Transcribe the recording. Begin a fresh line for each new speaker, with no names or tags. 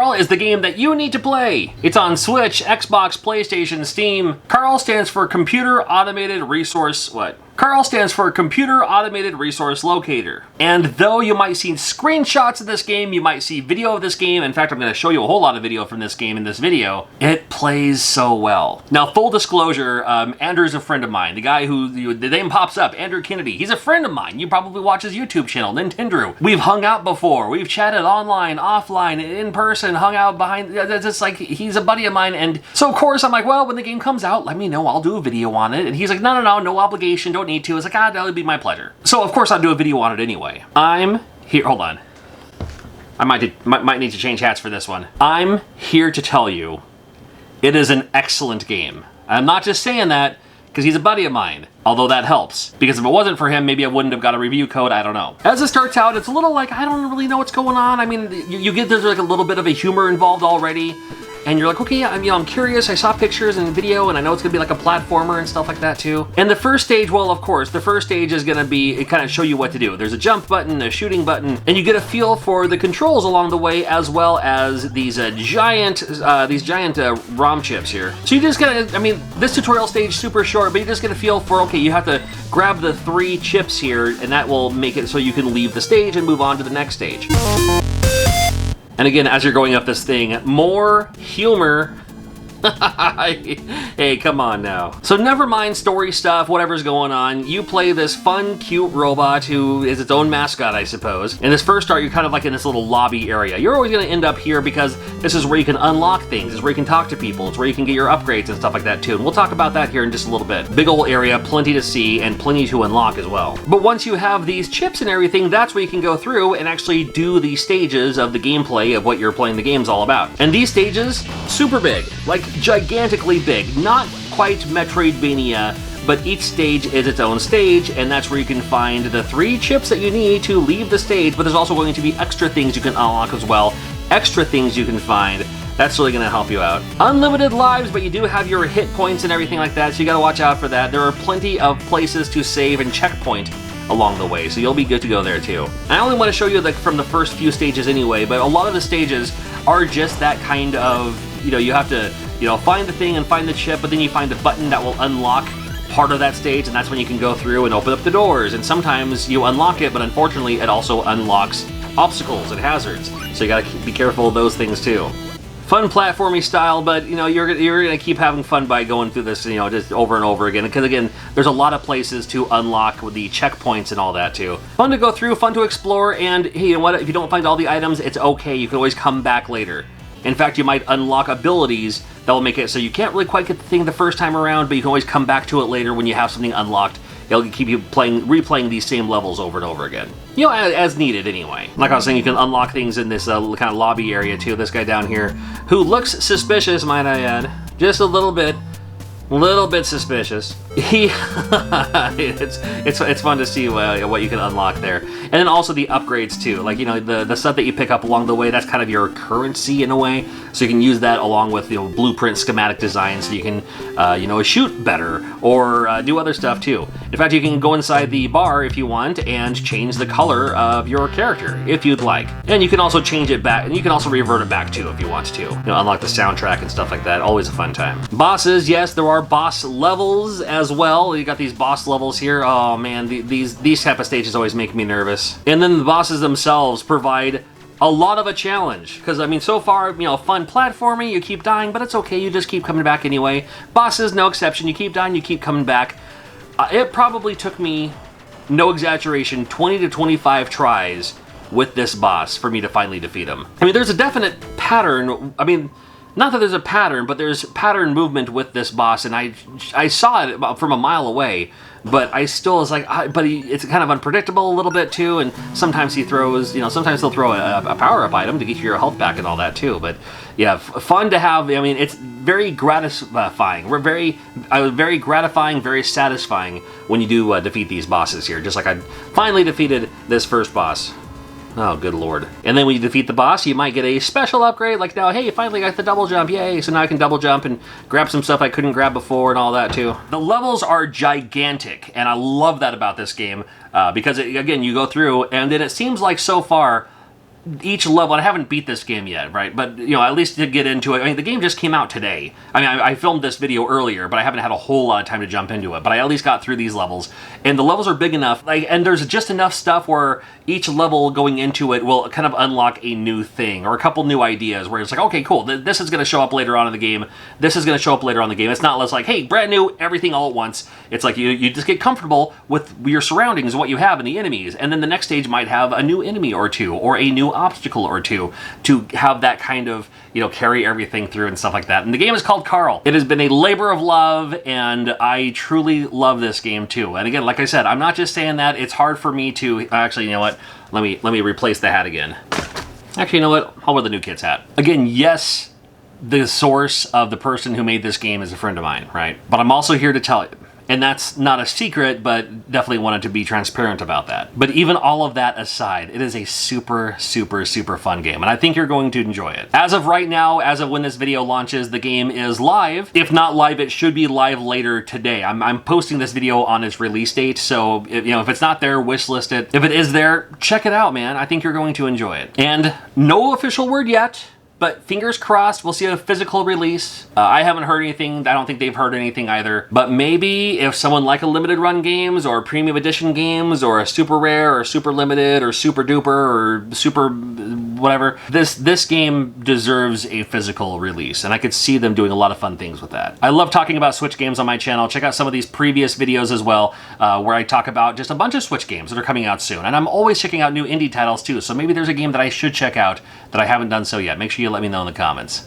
C.A.R.L is the game that you need to play. It's on Switch, Xbox, PlayStation, Steam. C.A.R.L stands for Computer Automated Resource... what? C.A.R.L stands for Computer Automated Resource Locator. And though you might see screenshots of this game, you might see video of this game, in fact I'm going to show you a whole lot of video from this game in this video, it plays so well. Now full disclosure, Andrew's a friend of mine. The guy who, the name pops up, Andrew Kennedy, he's a friend of mine. You probably watch his YouTube channel, Nintendo. We've hung out before, we've chatted online, offline, in person, hung out behind, it's just like, he's a buddy of mine, and so of course I'm like, well, when the game comes out, let me know, I'll do a video on it, and he's like, no obligation, don't need to. It's like, ah, that would be my pleasure. So of course I'll do a video on it anyway. I'm here, hold on. I might need to change hats for this one. I'm here to tell you, it is an excellent game. I'm not just saying that because he's a buddy of mine, although that helps. Because if it wasn't for him, maybe I wouldn't have got a review code, I don't know. As it starts out, it's a little like, I don't really know what's going on. I mean, you get, there's like a little bit of a humor involved already. And you're like, okay, I'm curious, I saw pictures and video, and I know it's gonna be like a platformer and stuff like that too. And the first stage, well, of course, the first stage is gonna be, it kind of show you what to do. There's a jump button, a shooting button, and you get a feel for the controls along the way, as well as these giant ROM chips here. So you just gotta, I mean, this tutorial stage super short, but you just get a feel for, okay, you have to grab the 3 chips here, and that will make it so you can leave the stage and move on to the next stage. And again, as you're going up this thing, more humor. Hey, come on now. So never mind story stuff, whatever's going on. You play this fun, cute robot who is its own mascot, I suppose. In this first start, you're kind of like in this little lobby area. You're always going to end up here because this is where you can unlock things. It's where you can talk to people. It's where you can get your upgrades and stuff like that too. And we'll talk about that here in just a little bit. Big old area, plenty to see, and plenty to unlock as well. But once you have these chips and everything, that's where you can go through and actually do the stages of the gameplay of what you're playing the game's all about. And these stages, super big. Like, gigantically big. Not quite Metroidvania, but each stage is its own stage, and that's where you can find the 3 chips that you need to leave the stage, but there's also going to be extra things you can unlock as well. Extra things you can find. That's really going to help you out. Unlimited lives, but you do have your hit points and everything like that, so you got to watch out for that. There are plenty of places to save and checkpoint along the way, so you'll be good to go there too. I only want to show you from the first few stages anyway, but a lot of the stages are just that kind of, you have to, find the thing and find the chip, but then you find a button that will unlock part of that stage, and that's when you can go through and open up the doors. And sometimes you unlock it, but unfortunately it also unlocks obstacles and hazards. So you gotta be careful of those things too. Fun platformy style, but you're gonna keep having fun by going through this, just over and over again. Because again, there's a lot of places to unlock with the checkpoints and all that too. Fun to go through, fun to explore, and hey, you know what? If you don't find all the items, it's okay. You can always come back later. In fact, you might unlock abilities that will make it so you can't really quite get the thing the first time around, but you can always come back to it later when you have something unlocked. It'll keep you replaying these same levels over and over again. As needed anyway. Like I was saying, you can unlock things in this kind of lobby area too. This guy down here, who looks suspicious, might I add. Just a little bit suspicious. It's fun to see what you can unlock there, and then also the upgrades too. Like the stuff that you pick up along the way, that's kind of your currency in a way. So you can use that along with blueprint schematic designs, so you can shoot better or do other stuff too. In fact, you can go inside the bar if you want and change the color of your character if you'd like, and you can also change it back, and you can also revert it back too if you want to. Unlock the soundtrack and stuff like that. Always a fun time. Bosses, yes, there are boss levels as well. You got these boss levels here. Oh man, these type of stages always make me nervous. And then the bosses themselves provide a lot of a challenge, because I mean, so far, fun platforming, you keep dying, but it's okay, you just keep coming back anyway. Bosses, no exception, you keep dying, you keep coming back. It probably took me, no exaggeration, 20 to 25 tries with this boss for me to finally defeat him. I mean, there's a definite pattern. I mean, not that there's a pattern, but there's pattern movement with this boss, and I saw it from a mile away, but I still was like, it's kind of unpredictable a little bit too, and sometimes he throws, sometimes he'll throw a power-up item to get your health back and all that too, but yeah, fun to have. I mean, it's very gratifying. Very gratifying, very satisfying when you do defeat these bosses here, just like I finally defeated this first boss. Oh, good lord. And then when you defeat the boss, you might get a special upgrade, like now, hey, you finally got the double jump, yay, so now I can double jump and grab some stuff I couldn't grab before and all that too. The levels are gigantic, and I love that about this game, because again, you go through, and then it seems like so far, each level, and I haven't beat this game yet, right? But, you know, at least to get into it, I mean, the game just came out today. I mean, I filmed this video earlier, but I haven't had a whole lot of time to jump into it. But I at least got through these levels, and the levels are big enough, like, and there's just enough stuff where each level going into it will kind of unlock a new thing, or a couple new ideas, where it's like, okay, cool, this is going to show up later on in the game, this is going to show up later on in the game. It's not less like, hey, brand new, everything all at once. It's like you just get comfortable with your surroundings, what you have, and the enemies, and then the next stage might have a new enemy or two, or a new obstacle or two, to have that kind of, you know, carry everything through and stuff like that. And the game is called C.A.R.L. It has been a labor of love, and I truly love this game too. And again, like I said, I'm not just saying that. It's hard for me to, actually, you know what? Let me replace the hat again. Actually, you know what? I'll wear the new kid's hat. Again, yes, the source of the person who made this game is a friend of mine, right? But I'm also here to tell you, and that's not a secret, but definitely wanted to be transparent about that. But even all of that aside, it is a super, super, super fun game, and I think you're going to enjoy it. As of right now, as of when this video launches, the game is live. If not live, it should be live later today. I'm posting this video on its release date, so you know, if it's not there, wishlist it. If it is there, check it out, man. I think you're going to enjoy it. And no official word yet, but fingers crossed, we'll see a physical release. I haven't heard anything. I don't think they've heard anything either. But maybe if someone like a limited run games, or premium edition games, or a super rare, or super limited, or super duper, or super whatever, this game deserves a physical release, and I could see them doing a lot of fun things with that. I love talking about Switch games on my channel. Check out some of these previous videos as well, where I talk about just a bunch of Switch games that are coming out soon. And I'm always checking out new indie titles too, so maybe there's a game that I should check out that I haven't done so yet. Make sure you let me know in the comments.